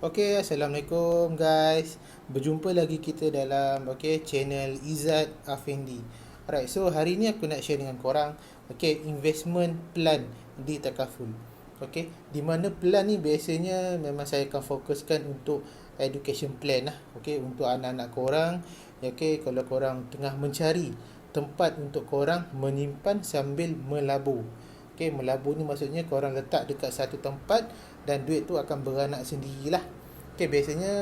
Assalamualaikum guys. Berjumpa lagi kita dalam channel Izzat Afendi. Alright, so hari ni aku nak share dengan korang investment plan di Takaful. Di mana plan ni biasanya memang saya akan fokuskan untuk education plan lah. Untuk anak-anak korang. Kalau korang tengah mencari tempat untuk korang menyimpan sambil melabur. Melabur ni maksudnya korang letak dekat satu tempat dan duit tu akan beranak sendirilah. Biasanya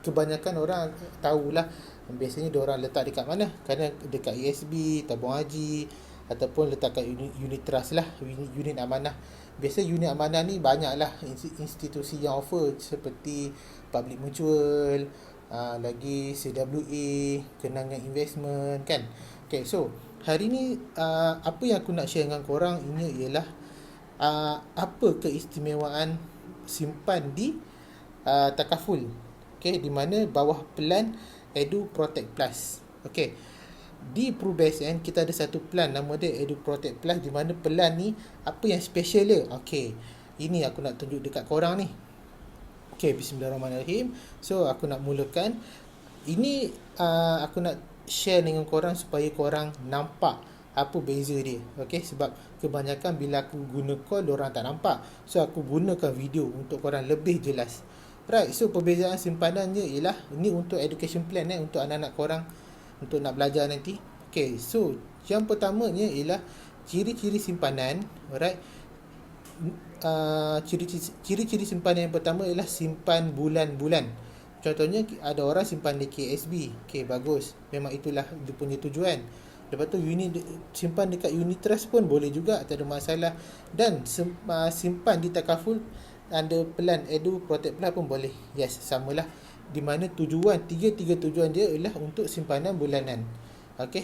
kebanyakan orang tahulah biasanya diorang letak dekat mana. Kadang dekat ESB, tabung haji, ataupun letak kat unit trust lah, unit amanah. Biasa unit amanah ni banyaklah institusi yang offer seperti Public Mutual, lagi CWA, Kenangan Investment kan. So hari ni apa yang aku nak share dengan korang ini ialah apa keistimewaan simpan di Takaful. Di mana bawah plan Edu Protect Plus. Di PRUBSN kita ada satu plan nama dia Edu Protect Plus, di mana plan ni apa yang special dia. Ini aku nak tunjuk dekat korang ni. Bismillahirrahmanirrahim. So aku nak mulakan. Ini aku nak share dengan korang supaya korang nampak apa beza dia. Sebab kebanyakan bila aku guna call diorang tak nampak. So aku gunakan video untuk korang lebih jelas. Right, so perbezaan simpanannya ialah ini untuk education plan untuk anak-anak korang untuk nak belajar nanti. So yang pertamanya ialah ciri-ciri simpanan. Alright. Ciri-ciri simpanan yang pertama ialah simpan bulan-bulan. Contohnya ada orang simpan di KSB. Bagus. Memang itulah dia punya tujuan. Lepas tu simpan dekat unit trust pun boleh juga, tak ada masalah. Dan simpan di Takaful ada plan Edu Protect Plus pun boleh. Yes, samalah. Di mana tiga tujuan dia ialah untuk simpanan bulanan.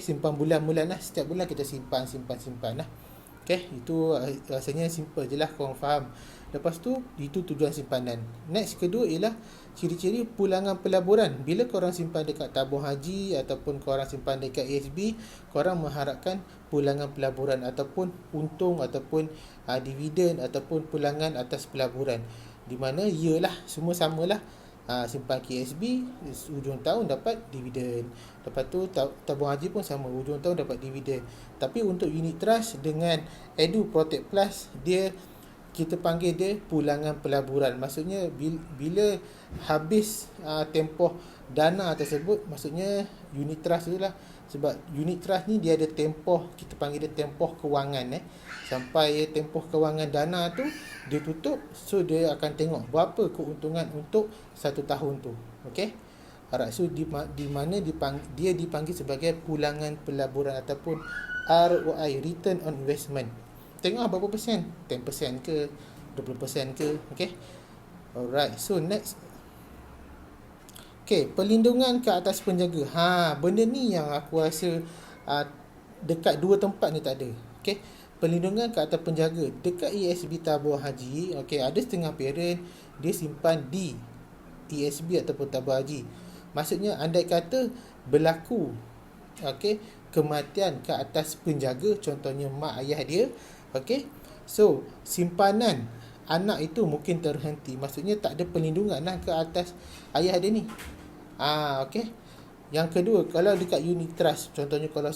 Simpan bulan-bulan lah. Setiap bulan kita simpan lah. Itu rasanya simple je lah, korang faham. Lepas tu, itu tujuan simpanan. Next, kedua ialah ciri-ciri pulangan pelaburan. Bila korang simpan dekat tabung haji ataupun korang simpan dekat ASB, korang mengharapkan pulangan pelaburan ataupun untung ataupun dividen ataupun pulangan atas pelaburan. Di mana ialah semua samalah. Simpan KSB ujung tahun dapat dividen. Lepas tu tabung haji pun sama, ujung tahun dapat dividen. Tapi untuk unit trust dengan Edu Protect Plus, kita panggil dia pulangan pelaburan. Maksudnya bila habis tempoh dana tersebut, maksudnya unit trust tu lah. Sebab unit trust ni dia ada tempoh, kita panggil dia tempoh kewangan. Sampai tempoh kewangan dana tu dia tutup, so dia akan tengok berapa keuntungan untuk satu tahun tu. Alright, so di mana dia dipanggil sebagai pulangan pelaburan ataupun ROI, Return on Investment. Tengok berapa persen, 10% ke 20% ke. Alright, so next. Perlindungan ke atas penjaga. Benda ni yang aku rasa dekat dua tempat ni tak ada. Perlindungan ke atas penjaga dekat ESB tabung haji. Ada setengah parent dia simpan di ESB ataupun tabung haji. Maksudnya andai kata berlaku kematian ke atas penjaga, contohnya mak ayah dia, so simpanan anak itu mungkin terhenti. Maksudnya tak ada perlindungan lah ke atas ayah dia ni. Yang kedua, kalau dekat unit trust, contohnya kalau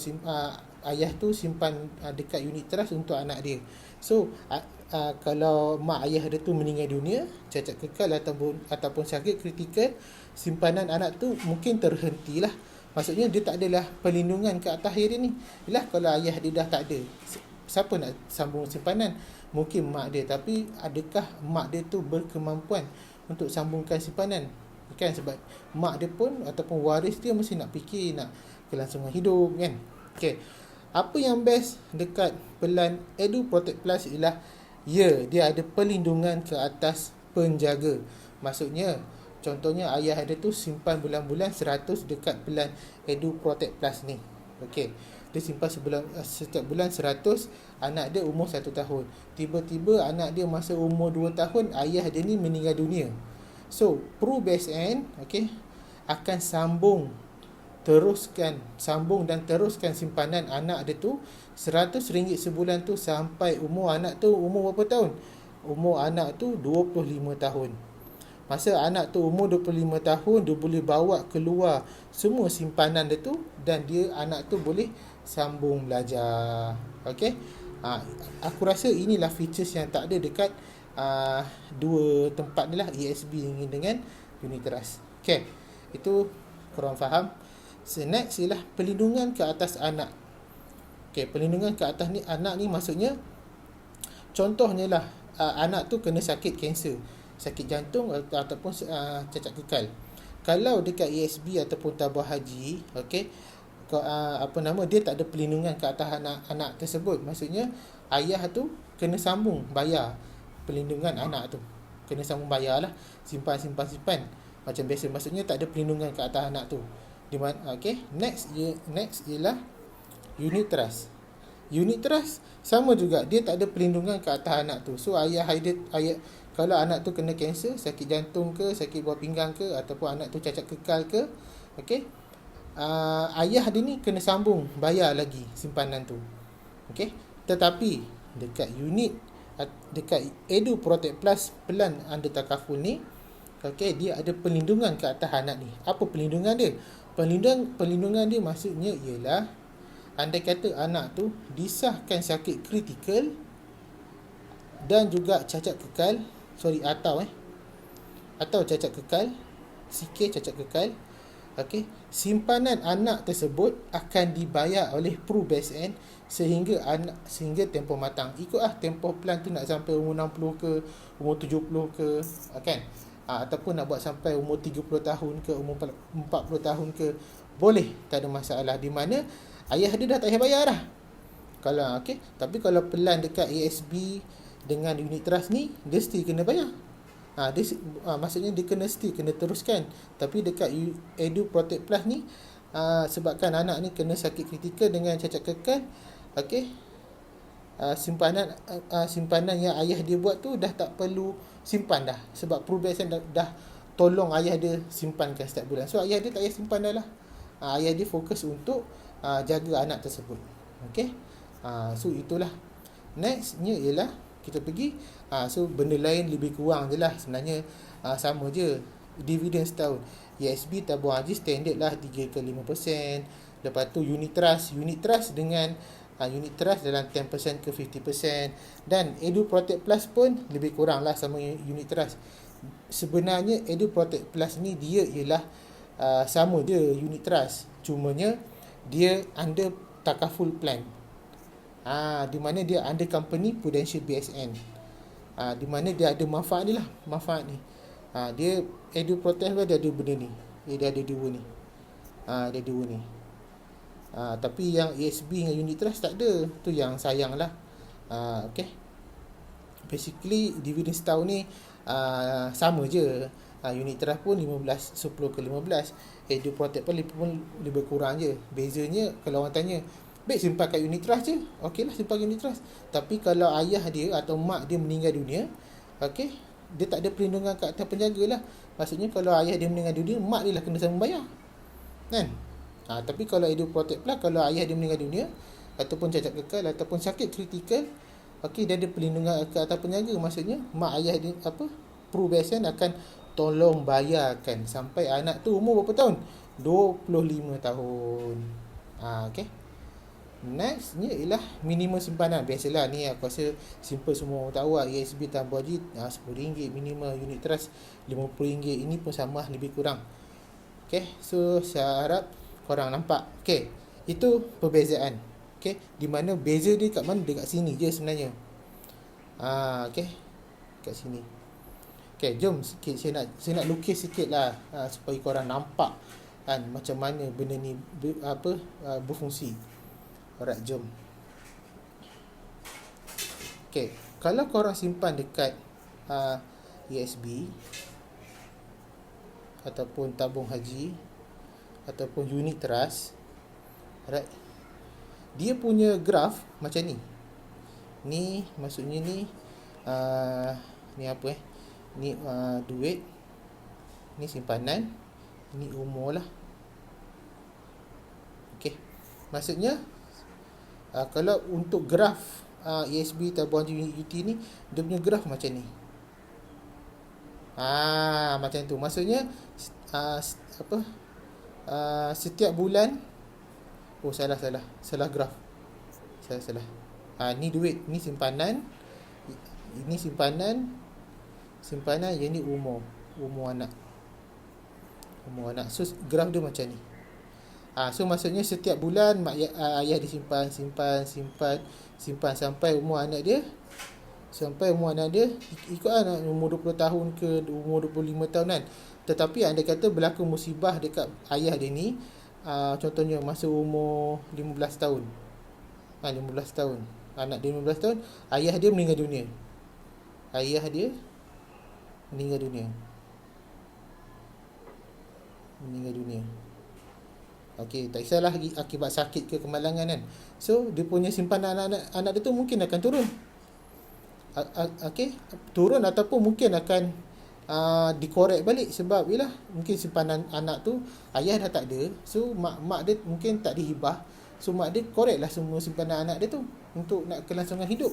ayah tu simpan dekat unit trust untuk anak dia. So kalau mak ayah dia tu meninggal dunia, cacat kekal ataupun sakit kritikal, simpanan anak tu mungkin terhentilah. Maksudnya dia tak adalah perlindungan ke atas ayah dia ni. Yalah, kalau ayah dia dah tak ada, siapa nak sambung simpanan? Mungkin mak dia, tapi adakah mak dia tu berkemampuan untuk sambungkan simpanan? Sebab mak dia pun ataupun waris dia mesti nak fikir nak kelangsungan hidup kan. Apa yang best dekat plan Edu Protect Plus ialah dia ada perlindungan ke atas penjaga. Maksudnya contohnya ayah dia tu simpan bulan-bulan 100 dekat plan Edu Protect Plus ni. Dia simpan setiap bulan 100, anak dia umur 1 tahun. Tiba-tiba anak dia masa umur 2 tahun, ayah dia ni meninggal dunia. So, PRUBSN akan sambung dan teruskan simpanan anak dia tu RM100 sebulan tu sampai umur anak tu umur berapa tahun? Umur anak tu 25 tahun. Masa anak tu umur 25 tahun, dia boleh bawa keluar semua simpanan dia tu, dan anak tu boleh sambung belajar. Okey. Aku rasa inilah features yang tak ada dekat dua tempat ni lah, ESB dengan unit trust. Okey. Itu korang faham. So, next ialah perlindungan ke atas anak. Okey, perlindungan ke atas ni anak ni maksudnya, contohnya lah, anak tu kena sakit kanser, sakit jantung ataupun cacat kekal. Kalau dekat ESB ataupun tabung haji, okey, dia tak ada perlindungan ke atas anak tersebut. Maksudnya ayah tu kena sambung bayar perlindungan anak tu. Kena sambung bayar lah, simpan macam biasa. Maksudnya tak ada perlindungan ke atas anak tu. Di mana, okey, next ialah unit trust. Unit trust sama juga, dia tak ada perlindungan ke atas anak tu. So ayah kalau anak tu kena kanser, sakit jantung ke, sakit buah pinggang ke, ataupun anak tu cacat kekal ke, okey, ayah dia ni kena sambung bayar lagi simpanan tu. Okey, tetapi dekat Edu Protect Plus Plan Under Takaful ni, okey, dia ada perlindungan ke atas anak ni. Apa perlindungan dia? Perlindungan dia maksudnya ialah, andai kata anak tu disahkan sakit kritikal dan juga cacat kekal, atau cacat kekal, sikit cacat kekal, okey, simpanan anak tersebut akan dibayar oleh PRU-BSN sehingga tempoh matang. Ikutlah tempoh plan tu, nak sampai umur 60 ke, umur 70 ke, kan? Ataupun nak buat sampai umur 30 tahun ke, umur 40 tahun ke, boleh, tak ada masalah. Di mana ayah dia dah tak payah bayar dah. Tapi kalau pelan dekat ASB dengan unit trust ni, dia still kena bayar. Maksudnya dia kena teruskan. Tapi dekat Edu Protect Plus ni, sebabkan anak ni kena sakit kritikal dengan cacat kekal, okey, simpanan yang ayah dia buat tu dah tak perlu simpan dah, sebab PRU-BSN dah tolong ayah dia simpankan setiap bulan. So ayah dia tak payah simpan dah lah. Ayah dia fokus untuk jaga anak tersebut. Okey. So itulah. Nextnya ialah kita pergi, so benda lain lebih kurang je lah sebenarnya, sama je. Dividen setahun, ESB tabung haji standard lah 3 ke 5%. Lepas tu unit trust dengan unit trust dalam 10% ke 50%. Dan Edu Protect Plus pun lebih kurang lah sama unit trust. Sebenarnya Edu Protect Plus ni dia ialah sama je unit trust, cumanya dia under takaful plan, di mana dia under company Prudential BSN, di mana dia ada manfaat ni. Dia Edu Protect Plus dia ada benda ni, dia ada dua ni. Tapi yang ESB dengan unit trust tak ada. Tu yang sayang lah. Okay, basically dividen setahun ni sama je. Unit trust pun 10 ke 15. Edu Protect pun lebih kurang je. Bezanya kalau orang tanya, baik simpan kat unit trust je, okey lah, simpan unit trust. Tapi kalau ayah dia atau mak dia meninggal dunia, okey, dia tak ada perlindungan kat atas penjaga lah. Maksudnya kalau ayah dia meninggal dunia, mak dia lah kena sambung bayar, kan? Tapi kalau Edu Protect Plus, kalau ayah dia meninggal dunia ataupun cacat kekal ataupun sakit kritikal, okey, dia ada perlindungan ke atas penjaga. Maksudnya mak ayah dia PRU-BSN akan tolong bayarkan sampai anak tu umur berapa tahun? 25 tahun. Okey. Nextnya ialah minimum simpanan. Biasalah ni aku rasa simple, semua orang tahu lah. ESB tambah haji RM10 minimum, unit trust RM50. Ini pun sama lebih kurang. Okey. So saya harap korang nampak. Okey. Itu perbezaan. Okey. Di mana beza dia kat mana? Dekat sini je sebenarnya. Okey. Kat sini. Okay, jom sikit saya nak lukis sikit lah, supaya korang nampak kan macam mana benda ni berfungsi. Alright, jom. Okay, kalau korang simpan dekat ESB ataupun tabung haji ataupun unit trust, alright, dia punya graf macam ni. Ni maksudnya ni ni apa ni duit, ni simpanan, ni umur lah. Okey, maksudnya kalau untuk graf ESB tabung haji unit UT ni, dia punya graf macam ni. Macam tu. Maksudnya apa? Setiap bulan. Oh, salah graf. Salah. Ni duit, ni simpanan. Ini simpanan. Yang ni umur anak. So graf dia macam ni. So maksudnya setiap bulan ayah dia simpan sampai umur anak dia. Ikutlah umur 20 tahun ke umur 25 tahun kan. Tetapi anda kata berlaku musibah dekat ayah dia ni, contohnya masa umur 15 tahun. 15 tahun. Anak dia 15 tahun, ayah dia meninggal dunia. Okey, tak kisahlah akibat sakit ke kemalangan kan. So dia punya simpanan anak dia tu mungkin akan turun. Okey, turun ataupun mungkin akan dikorek balik sebab yalah mungkin simpanan anak tu ayah dah tak ada. So mak dia mungkin tak dihibah. So mak dia koreklah semua simpanan anak dia tu untuk nak kelangsungan hidup.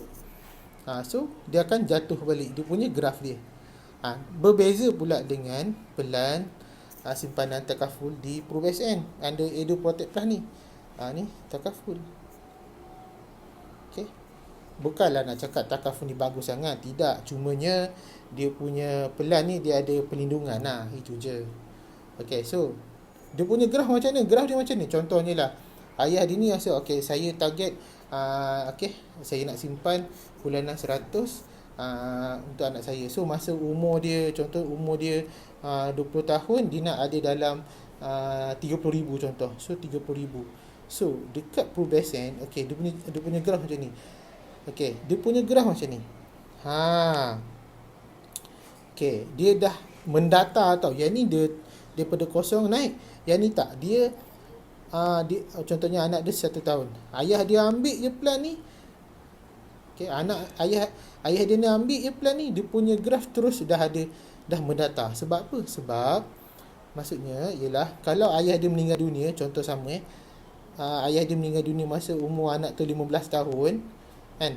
So dia akan jatuh balik dia punya graf dia. Berbeza pula dengan pelan simpanan takaful di PRUBSN under Edu Protect Plus ni. Ni takaful. Okey. Bukanlah nak cakap takaful ni bagus sangat, tidak. Cumanya dia punya pelan ni dia ada perlindungan. Itu je. Okey, so dia punya graf macam ni. Graf dia macam ni. Contohnya lah, ayah dia ni rasa okey, saya target saya nak simpan bulanan 100 untuk anak saya. So masa umur dia, contoh umur dia 20 tahun, dia nak ada dalam 30,000 contoh. So 30,000. So dekat PRUBSN, okey, dia punya graf macam ni. Okey, dia punya graf macam ni. Okey, dia dah mendata tau. Yang ni dia daripada kosong naik. Yang ni tak. Dia contohnya anak dia 1 tahun. Ayah dia ambil je plan ni. Okey, ayah dia ni ambil je plan ni, dia punya graf terus dah mendata. Sebab apa? Sebab maksudnya ialah kalau ayah dia meninggal dunia, contoh sama ayah dia meninggal dunia masa umur anak tu 15 tahun kan,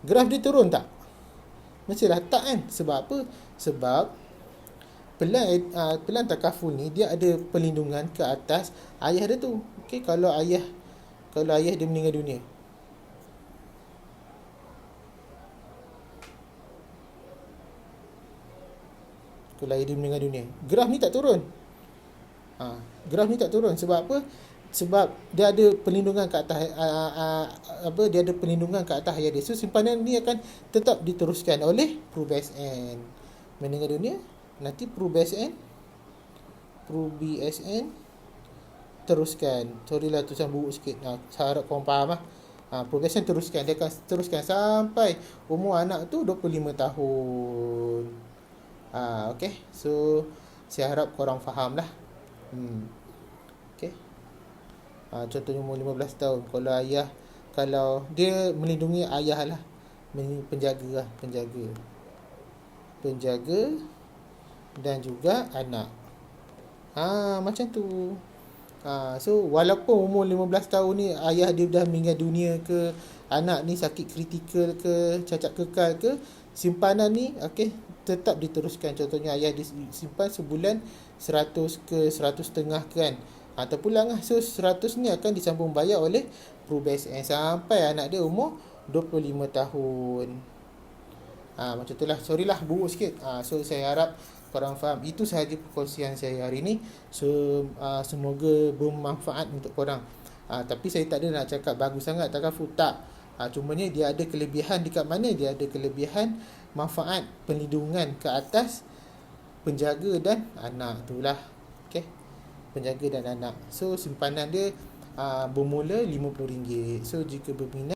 graf dia turun tak? Mestilah tak kan. Sebab apa? Sebab pelan takaful ni dia ada perlindungan ke atas ayah dia tu. Okey, kalau ayah dia meninggal dunia, graf ni tak turun. Graf ni tak turun sebab apa? Sebab dia ada perlindungan ke atas dia ada perlindungan ke atas ayah dia. So simpanan ni akan tetap diteruskan oleh PRUBSN. Meninggal dunia, nanti PRUBSN teruskan. Sorry lah tulisan buruk sikit. Saya harap korang faham lah. PRUBSN teruskan. Dia akan teruskan sampai umur anak tu 25 tahun. Okay. So saya harap korang faham lah. Okay. Contohnya umur 15 tahun. Kalau dia melindungi ayah lah, penjaga dan juga anak. Macam tu. So walaupun umur 15 tahun ni ayah dia dah meninggal dunia ke, anak ni sakit kritikal ke, cacat kekal ke, simpanan ni tetap diteruskan. Contohnya ayah dia simpan sebulan 100 ke 100.5 kan, terpulang lah. So 100 ni akan disambung bayar oleh PRUBSN sampai anak dia umur 25 tahun. Macam tu lah. Sorry lah buruk sikit. So saya harap korang faham. Itu sahaja perkongsian saya hari ni. So semoga bermanfaat untuk korang. Tapi saya tak ada nak cakap bagus sangat takaful, tak. Cumanya dia ada kelebihan. Dekat mana dia ada kelebihan manfaat perlindungan ke atas penjaga dan anak tu lah. Okay, penjaga dan anak. So simpanan dia bermula RM50. So jika berminat